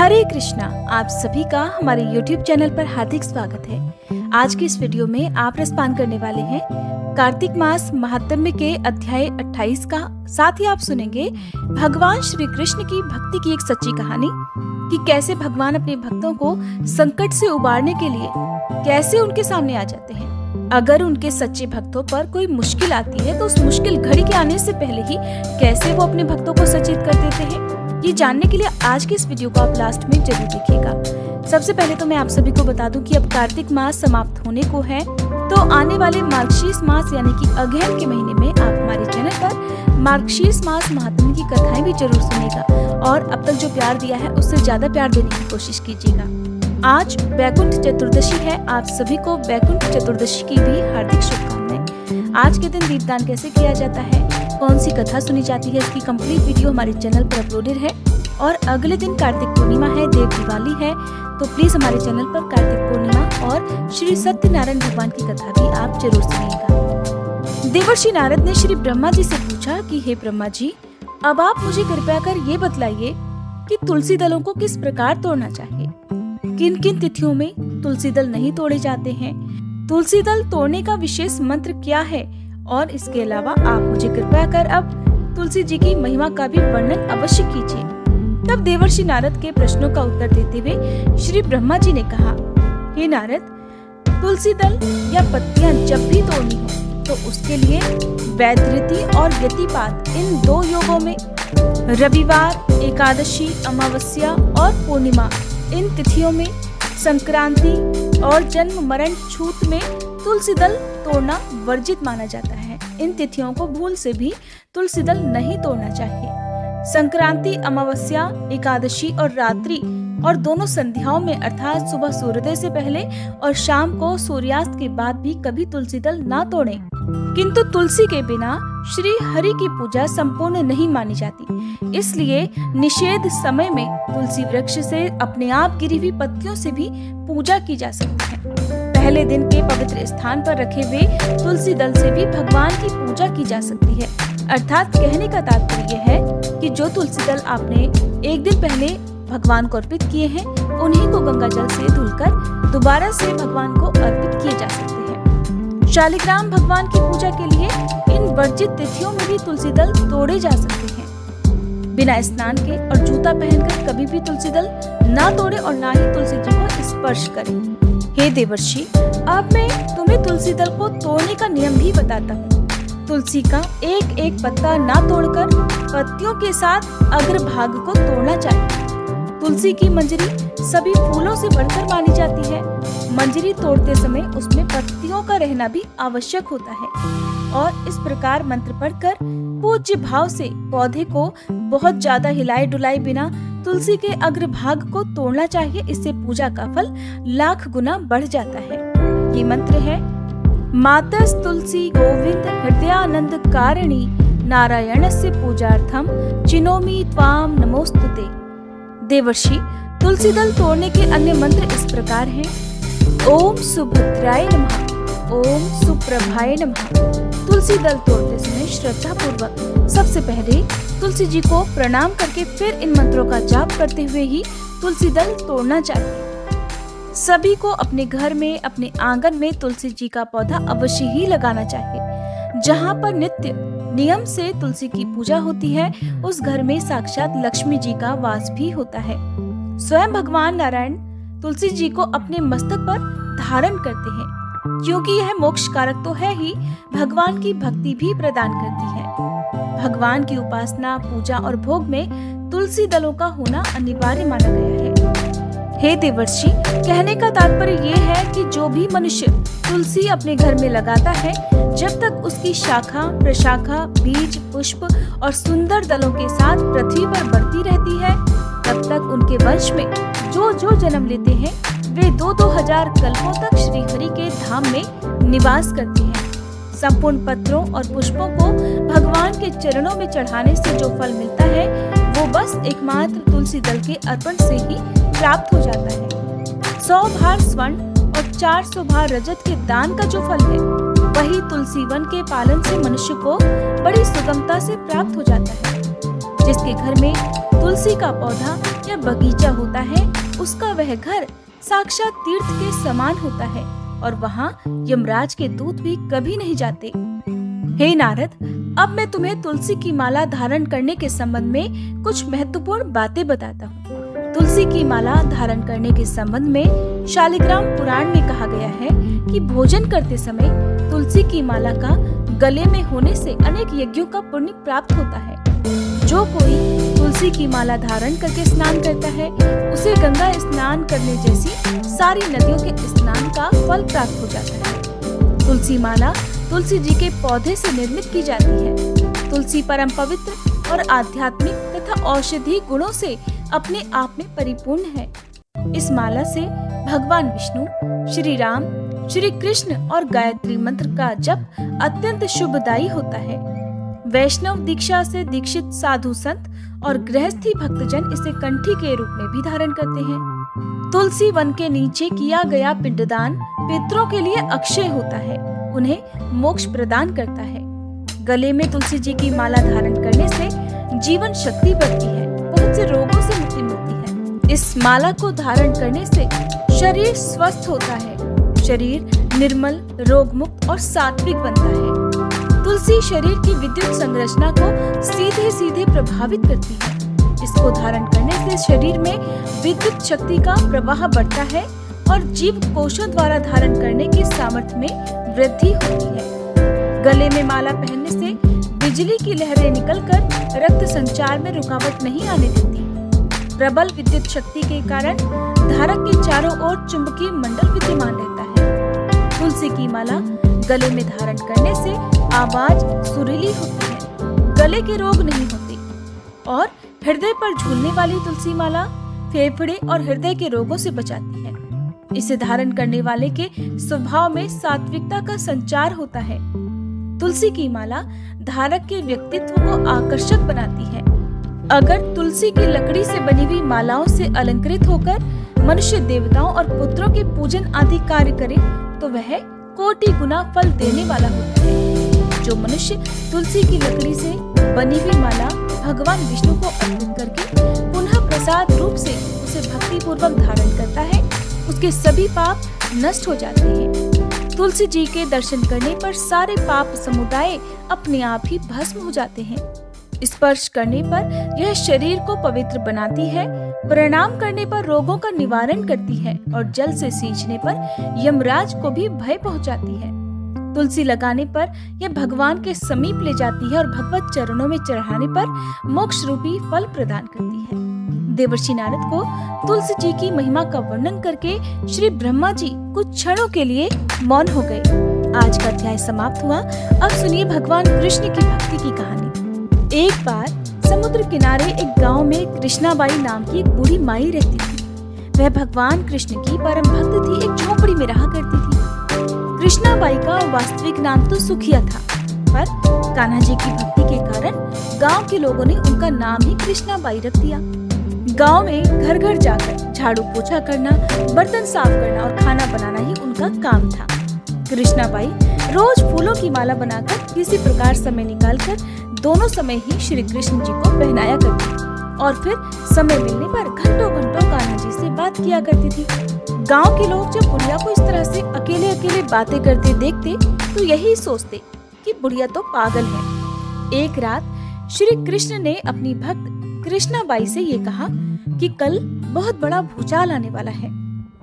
हरे कृष्णा। आप सभी का हमारे YouTube चैनल पर हार्दिक स्वागत है। आज की इस वीडियो में आप रसपान करने वाले हैं कार्तिक मास महात्म्य के अध्याय 28 का। साथ ही आप सुनेंगे भगवान श्री कृष्ण की भक्ति की एक सच्ची कहानी कि कैसे भगवान अपने भक्तों को संकट से उबारने के लिए कैसे उनके सामने आ जाते हैं। अगर उनके सच्चे भक्तों पर कोई मुश्किल आती है तो उस मुश्किल घड़ी के आने से पहले ही कैसे वो अपने भक्तों को सचेत कर देते हैं। ये जानने के लिए आज की इस वीडियो को आप लास्ट में जरूर देखिएगा। सबसे पहले तो मैं आप सभी को बता दूं कि अब कार्तिक मास समाप्त होने को है, तो आने वाले मार्गशीर्ष मास यानी कि अगहन के महीने में आप हमारे चैनल पर मार्गशीर्ष मास महात्म्य की कथाएं भी जरूर सुनेगा और अब तक जो प्यार दिया है उससे ज्यादा प्यार देने की कोशिश कीजिएगा। आज वैकुंठ चतुर्दशी है। आप सभी को वैकुंठ चतुर्दशी की भी हार्दिक शुभकामनाएं। आज के दिन दीपदान कैसे किया जाता है, कौन सी कथा सुनी जाती है, इसकी कंप्लीट वीडियो हमारे चैनल पर अपलोडेड है। और अगले दिन कार्तिक पूर्णिमा है, देव दिवाली है, तो प्लीज हमारे चैनल पर कार्तिक पूर्णिमा और श्री सत्यनारायण भगवान की कथा भी आप जरूर सुनिएगा। देवर्षि नारद ने श्री ब्रह्मा जी से पूछा कि हे ब्रह्मा जी, अब आप मुझे कृपया कर ये बतलाइए कि तुलसी दलों को किस प्रकार तोड़ना चाहिए, किन किन तिथियों में तुलसी दल नहीं तोड़े जाते हैं, तुलसी दल तोड़ने का विशेष मंत्र क्या है, और इसके अलावा आप मुझे कृपया कर अब तुलसी जी की महिमा का भी वर्णन अवश्य कीजिए। तब देवर्षि नारद के प्रश्नों का उत्तर देते हुए श्री ब्रह्मा जी ने कहा, हे नारद, तुलसी दल या पत्तियां जब भी तोड़नी हो तो उसके लिए वैधृति और व्यतिपात इन दो योगों में रविवार, एकादशी, अमावस्या और पूर्णिमा इन तिथियों में, संक्रांति और जन्म मरण छूत में तुलसी दल तोड़ना वर्जित माना जाता है। इन तिथियों को भूल से भी तुलसी दल नहीं तोड़ना चाहिए। संक्रांति, अमावस्या, एकादशी और रात्रि और दोनों संध्याओं में अर्थात सुबह सूर्योदय से पहले और शाम को सूर्यास्त के बाद भी कभी तुलसी दल ना तोड़ें। किंतु तुलसी के बिना श्री हरि की पूजा संपूर्ण नहीं मानी जाती, इसलिए निषेध समय में तुलसी वृक्ष से अपने आप गिरी हुई पत्तियों से भी पूजा की जा सकती है। पहले दिन के पवित्र स्थान पर रखे हुए तुलसी दल से भी भगवान की पूजा की जा सकती है। अर्थात कहने का तात्पर्य यह है कि जो तुलसी दल आपने एक दिन पहले भगवान को अर्पित किए हैं, उन्हीं को गंगा जल से धुलकर दोबारा से भगवान को अर्पित किए जा सकते हैं। शालिग्राम भगवान की पूजा के लिए इन वर्जित तिथियों में भी तुलसी दल तोड़े जा सकते हैं। बिना स्नान के और जूता पहनकर कभी भी तुलसी दल ना तोड़े और ना ही तुलसी जी को स्पर्श करें। हे देवर्षि, अब मैं तुम्हें तुलसी दल को तोड़ने का नियम भी बताता हूँ। तुलसी का एक एक पत्ता ना तोड़कर पत्तियों के साथ अग्रभाग को तोड़ना चाहिए। तुलसी की मंजरी सभी फूलों से बढ़कर मानी जाती है। मंजरी तोड़ते समय उसमें पत्तियों का रहना भी आवश्यक होता है और इस प्रकार मंत्र पढ़कर पूज्य भाव से पौधे को बहुत ज्यादा हिलाए डुलाए बिना तुलसी के अग्रभाग को तोड़ना चाहिए। इससे पूजा का फल लाख गुना बढ़ जाता है। ये मंत्र है, मातस तुलसी गोविंद हृदयानंद कारिणी नारायणस्य पूजार्थम चिनोमि त्वाम नमोस्तुते। देवर्षि, तुलसी दल तोड़ने के अन्य मंत्र इस प्रकार हैं। ओम सुभद्राय नमः, ओम सुप्रभाय नमः। तुलसी दल तोड़ते समय श्रद्धा पूर्वक सबसे पहले तुलसी जी को प्रणाम करके फिर इन मंत्रों का जाप करते हुए ही तुलसी दल तोड़ना चाहिए। सभी को अपने घर में, अपने आंगन में तुलसी जी का पौधा अवश्य ही लगाना चाहिए। जहाँ पर नित्य नियम से तुलसी की पूजा होती है, उस घर में साक्षात लक्ष्मी जी का वास भी होता है। स्वयं भगवान नारायण तुलसी जी को अपने मस्तक पर धारण करते हैं, क्योंकि यह मोक्ष कारक तो है ही, भगवान की भक्ति भी प्रदान करती है। भगवान की उपासना, पूजा और भोग में तुलसी दलों का होना अनिवार्य माना गया है। हे देवर्षि, कहने का तात्पर्य ये है कि जो भी मनुष्य तुलसी अपने घर में लगाता है, जब तक उसकी शाखा, प्रशाखा, बीज, पुष्प और सुंदर दलों के साथ पृथ्वी पर बढ़ती रहती है, तब तक उनके वंश में जो जो जन्म लेते हैं वे 2-2 हजार कल्पों तक श्री हरि के धाम में निवास करते हैं। संपूर्ण पत्रों और पुष्पों को भगवान के चरणों में चढ़ाने से जो फल मिलता है, वो बस एकमात्र तुलसी दल के अर्पण से ही प्राप्त हो जाता है। 100 भार स्वर्ण और 400 भार रजत के दान का जो फल है, वही तुलसी वन के पालन से मनुष्य को बड़ी सुगमता से प्राप्त हो जाता है। जिसके घर में तुलसी का पौधा या बगीचा होता है, उसका वह घर साक्षात तीर्थ के समान होता है और वहाँ यमराज के दूत भी कभी नहीं जाते। हे नारद, अब मैं तुम्हें तुलसी की माला धारण करने के संबंध में कुछ महत्वपूर्ण बातें बताता हूँ। तुलसी की माला धारण करने के संबंध में शालिग्राम पुराण में कहा गया है कि भोजन करते समय तुलसी की माला का गले में होने से अनेक यज्ञों का पुण्य प्राप्त होता है। जो कोई तुलसी की माला धारण करके स्नान करता है, उसे गंगा स्नान करने जैसी सारी नदियों के स्नान का फल प्राप्त हो जाता है। तुलसी माला तुलसी जी के पौधे से निर्मित की जाती है। तुलसी परम पवित्र और आध्यात्मिक तथा औषधि गुणों से अपने आप में परिपूर्ण है। इस माला से भगवान विष्णु, श्री राम, श्री कृष्ण और गायत्री मंत्र का जप अत्यंत शुभदायी होता है। वैष्णव दीक्षा से दीक्षित साधु संत और गृहस्थी भक्तजन इसे कंठी के रूप में भी धारण करते हैं। तुलसी वन के नीचे किया गया पिंडदान पितरों के लिए अक्षय होता है, उन्हें मोक्ष प्रदान करता है। गले में तुलसी जी की माला धारण करने से जीवन शक्ति बढ़ती है, बहुत से रोगों से मुक्ति मिलती है। इस माला को धारण करने से शरीर स्वस्थ होता है, शरीर निर्मल, रोग मुक्त और सात्विक बनता है। तुलसी शरीर की विद्युत संरचना को सीधे सीधे प्रभावित करती है। इसको धारण करने से शरीर में विद्युत शक्ति का प्रवाह बढ़ता है और जीव कोशों द्वारा धारण करने की सामर्थ्य में वृद्धि होती है। गले में माला पहनने से बिजली की लहरें निकलकर रक्त संचार में रुकावट नहीं आने देती। प्रबल विद्युत शक्ति के कारण धारक के चारों ओर चुंबकीय मंडल विद्यमान रहता है। तुलसी की माला गले में धारण करने से आवाज सुरीली होती है, गले के रोग नहीं होते और हृदय पर झूलने वाली तुलसी माला फेफड़े और हृदय के रोगों से बचाती है। इसे धारण करने वाले के स्वभाव में सात्विकता का संचार होता है। तुलसी की माला धारक के व्यक्तित्व को आकर्षक बनाती है। अगर तुलसी की लकड़ी से बनी हुई मालाओं से अलंकृत होकर मनुष्य देवताओं और पुत्रों के पूजन आदि कार्य करे तो वह कोटि गुना फल देने वाला होता है। जो मनुष्य तुलसी की लकड़ी से बनी हुई माला भगवान विष्णु को अर्पित करके पुनः प्रसाद रूप से उसे भक्ति पूर्वक धारण करता है, उसके सभी पाप नष्ट हो जाते हैं। तुलसी जी के दर्शन करने पर सारे पाप समुदाय अपने आप ही भस्म हो जाते हैं। स्पर्श करने पर यह शरीर को पवित्र बनाती है, प्रणाम करने पर रोगों का निवारण करती है और जल से सींचने पर यमराज को भी भय पहुंचाती है। तुलसी लगाने पर यह भगवान के समीप ले जाती है और भगवत चरणों में चढ़ाने पर मोक्ष रूपी फल प्रदान करती है। देवर्षि नारद को तुलसी जी की महिमा का वर्णन करके श्री ब्रह्मा जी कुछ क्षणों के लिए मौन हो गए। आज का अध्याय समाप्त हुआ। अब सुनिए भगवान कृष्ण की भक्ति की कहानी। एक बार समुद्र किनारे एक गांव में कृष्णाबाई नाम की एक बूढ़ी माई रहती थी। वह भगवान कृष्ण की परम भक्त थी, एक झोपड़ी में रहा करती थी। कृष्णाबाई का वास्तविक नाम तो सुखिया था, पर कान्हा जी की भक्ति के कारण गांव के लोगों ने उनका नाम ही कृष्णाबाई रख दिया। गांव में घर घर जाकर झाड़ू पोछा करना, बर्तन साफ करना और खाना बनाना ही उनका काम था। कृष्णाबाई रोज फूलों की माला बनाकर किसी प्रकार समय निकालकर दोनों समय ही श्री कृष्ण जी को पहनाया करती और फिर समय मिलने पर घंटों घंटों कान्हा जी से बात किया करती थी। गांव के लोग जब बुढ़िया को इस तरह से अकेले अकेले बातें करते देखते तो यही सोचते कि बुढ़िया तो पागल है। एक रात श्री कृष्ण ने अपनी भक्त कृष्णाबाई से ये कहा कि कल बहुत बड़ा भूचाल आने वाला है,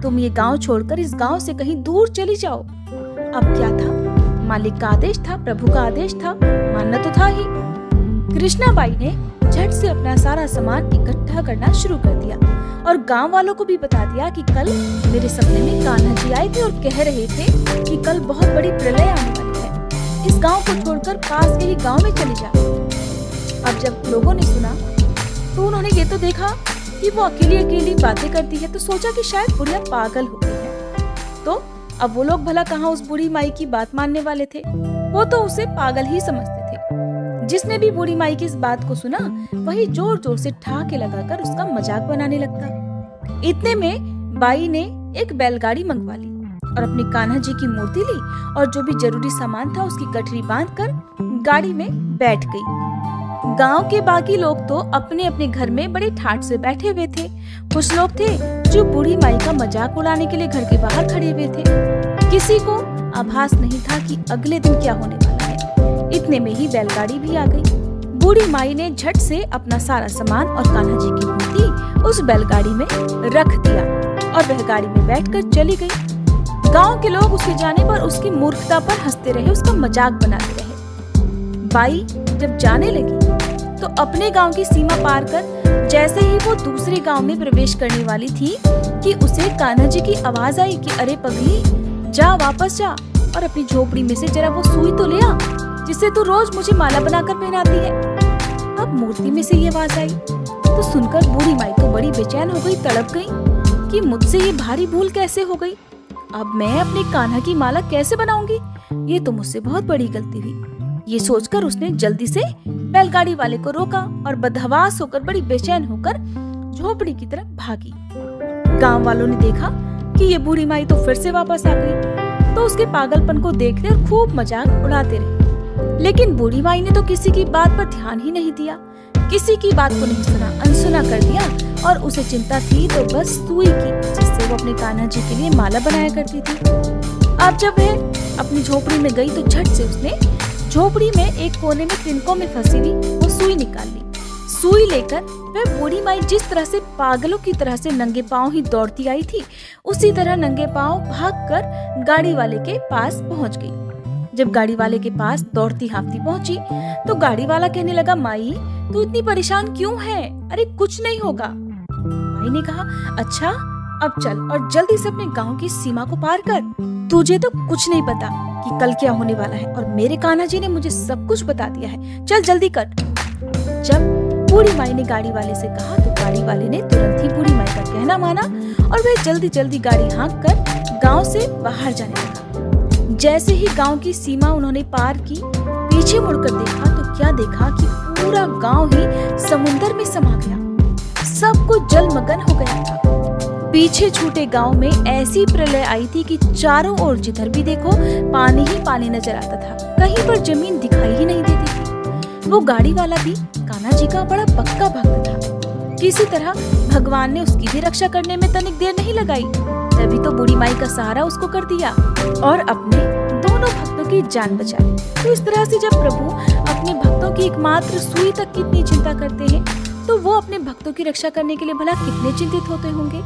तुम ये गांव छोड़कर इस गांव से कहीं दूर चली जाओ। अब क्या था, मालिक का आदेश था, प्रभु का आदेश था, मानना तो था ही। कृष्णाबाई ने झट से अपना सारा सामान इकट्ठा करना शुरू कर दिया और गांव वालों को भी बता दिया कि कल मेरे सपने में कान्हा जी आए थे और कह रहे थे कि कल बहुत बड़ी प्रलय आने वाली है, इस गांव को छोड़कर पास के ही गांव में चले जाओ। अब जब लोगों ने सुना तो उन्होंने ये तो देखा कि वो अकेली अकेली बातें करती है, तो सोचा कि शायद बुढ़िया पागल हो गई है। तो अब वो लोग भला कहाँ उस बूढ़ी माई की बात मानने वाले थे, वो तो उसे पागल ही समझते थे। जिसने भी बूढ़ी माई की इस बात को सुना वही जोर जोर से ठहाके लगाकर उसका मजाक बनाने लगता। इतने में बाई ने एक बैलगाड़ी मंगवा ली और अपनी कान्हा जी की मूर्ति ली और जो भी जरूरी सामान था उसकी गठरी बांधकर गाड़ी में बैठ गई। गांव के बाकी लोग तो अपने अपने घर में बड़े ठाठ से बैठे हुए थे। कुछ लोग थे जो बूढ़ी माई का मजाक उड़ाने के लिए घर के बाहर खड़े हुए थे। किसी को आभास नहीं था कि अगले दिन क्या होने वाला है। इतने में ही बैलगाड़ी भी आ गई। बूढ़ी माई ने झट से अपना सारा सामान और कान्हा जी की मूर्ति उस बैलगाड़ी में रख दिया और वह गाड़ी में बैठकर चली गई। गांव के लोग उसके जाने पर उसकी मूर्खता पर हंसते रहे, उसका मजाक बनाते रहे। बाई जब जाने लगी तो अपने गांव की सीमा पार कर जैसे ही वो दूसरे गांव में प्रवेश करने वाली थी कि उसे कान्हा जी की आवाज आई कि अरे पगली, जा वापस जा और अपनी झोपड़ी में से जरा वो सुई तो ले आ जिससे तू रोज मुझे माला बनाकर पहनाती है। अब मूर्ति में से ये आवाज आई तो सुनकर बूढ़ी माई तो बड़ी बेचैन हो गई, तड़प गई कि मुझसे ये भारी भूल कैसे हो गई। अब मैं अपने कान्हा की माला कैसे बनाऊंगी? ये तो मुझसे बहुत बड़ी गलती हुई। ये सोचकर उसने जल्दी से बैलगाड़ी वाले को रोका और बदहवास होकर बड़ी बेचैन होकर झोपड़ी की तरफ भागी। गांव वालों ने देखा कि ये बूढ़ी माई तो फिर से वापस आ गई, तो उसके पागलपन को देखते और खूब मजाक उड़ाते रहे। लेकिन बूढ़ी माई ने तो किसी की बात पर ध्यान ही नहीं दिया, किसी की बात को नहीं सुना, अनसुना कर दिया। और उसे चिंता थी तो बस सुई की, जिससे वो अपने कान्हा जी के लिए माला बनाया करती थी। अब जब वह अपनी झोपड़ी में गई तो झट से उसने झोपड़ी में एक कोने में तिनकों में फंसी हुई वो सुई निकाल ली। सुई लेकर वह बूढ़ी माई जिस तरह से पागलों की तरह से नंगे पांव ही दौड़ती आई थी, उसी तरह नंगे पांव भागकर गाड़ी वाले के पास पहुंच गई। जब गाड़ी वाले के पास दौड़ती हाँफती पहुंची तो गाड़ी वाला कहने लगा, माई तू इतनी परेशान क्यों है? अरे कुछ नहीं होगा। माई ने कहा, अच्छा अब चल और जल्दी से अपने गांव की सीमा को पार कर। तुझे तो कुछ नहीं पता कि कल क्या होने वाला है और मेरे कान्हा जी ने मुझे सब कुछ बता दिया है, चल जल्दी कर। जब बूढ़ी माई ने गाड़ी वाले से कहा तो गाड़ी वाले ने तुरंत ही बूढ़ी माई का कहना माना और वह जल्दी जल्दी गाड़ी हाँक कर गांव से बाहर जाने लगा। जैसे ही गांव की सीमा उन्होंने पार की, पीछे मुड़कर देखा तो क्या देखा कि पूरा गांव ही समुंदर में समा गया। सब कुछ जलमग्न हो गया था। पीछे छूटे गांव में ऐसी प्रलय आई थी कि चारों ओर जिधर भी देखो पानी ही पानी नजर आता था, कहीं पर जमीन दिखाई ही नहीं देती थी। वो गाड़ी वाला भी कान्हा जी का बड़ा पक्का भक्त था। किसी तरह भगवान ने उसकी भी रक्षा करने में तनिक देर नहीं लगाई, तभी तो बूढ़ी माई का सहारा उसको कर दिया और अपने दोनों भक्तों की जान बचाई। तो इस तरह से जब प्रभु अपने भक्तों की एकमात्र सुई तक की इतनी चिंता करते हैं, तो वो अपने भक्तों की रक्षा करने के लिए भला कितने चिंतित होते होंगे।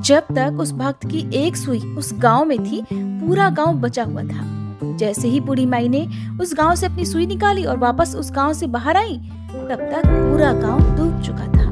जब तक उस भक्त की एक सुई उस गांव में थी, पूरा गांव बचा हुआ था। जैसे ही बूढ़ी माई ने उस गांव से अपनी सुई निकाली और वापस उस गांव से बाहर आई, तब तक पूरा गांव डूब चुका था।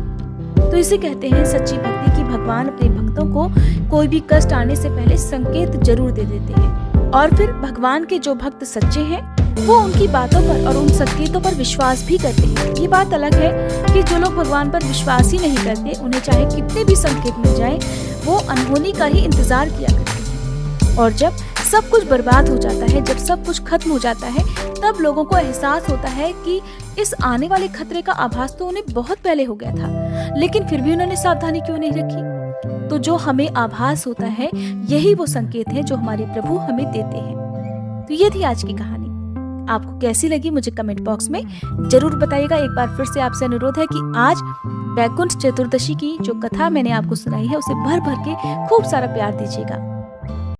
तो इसे कहते हैं सच्ची भक्ति की भगवान अपने भक्तों को कोई भी कष्ट आने से पहले संकेत जरूर दे देते हैं और फिर भगवान के जो भक्त सच्चे हैं वो उनकी बातों पर और उन संकेतों पर विश्वास भी करते हैं। ये बात अलग है कि जो लोग भगवान पर विश्वास ही नहीं करते, उन्हें चाहे कितने भी संकेत मिल जाए, वो अनहोनी का ही इंतजार किया करते हैं। और जब सब कुछ बर्बाद हो जाता है, जब सब कुछ खत्म हो जाता है, तब लोगों को एहसास होता है कि इस आने वाले खतरे का आभास तो उन्हें बहुत पहले हो गया था, लेकिन फिर भी उन्होंने सावधानी क्यों नहीं रखी। तो जो हमें आभास होता है, यही वो संकेत है जो हमारे प्रभु हमें देते हैं। तो ये थी आज की कहानी। आपको कैसी लगी मुझे कमेंट बॉक्स में जरूर बताइएगा। एक बार फिर से आपसे अनुरोध है कि आज वैकुंठ चतुर्दशी की जो कथा मैंने आपको सुनाई है, उसे भर भर के खूब सारा प्यार दीजिएगा।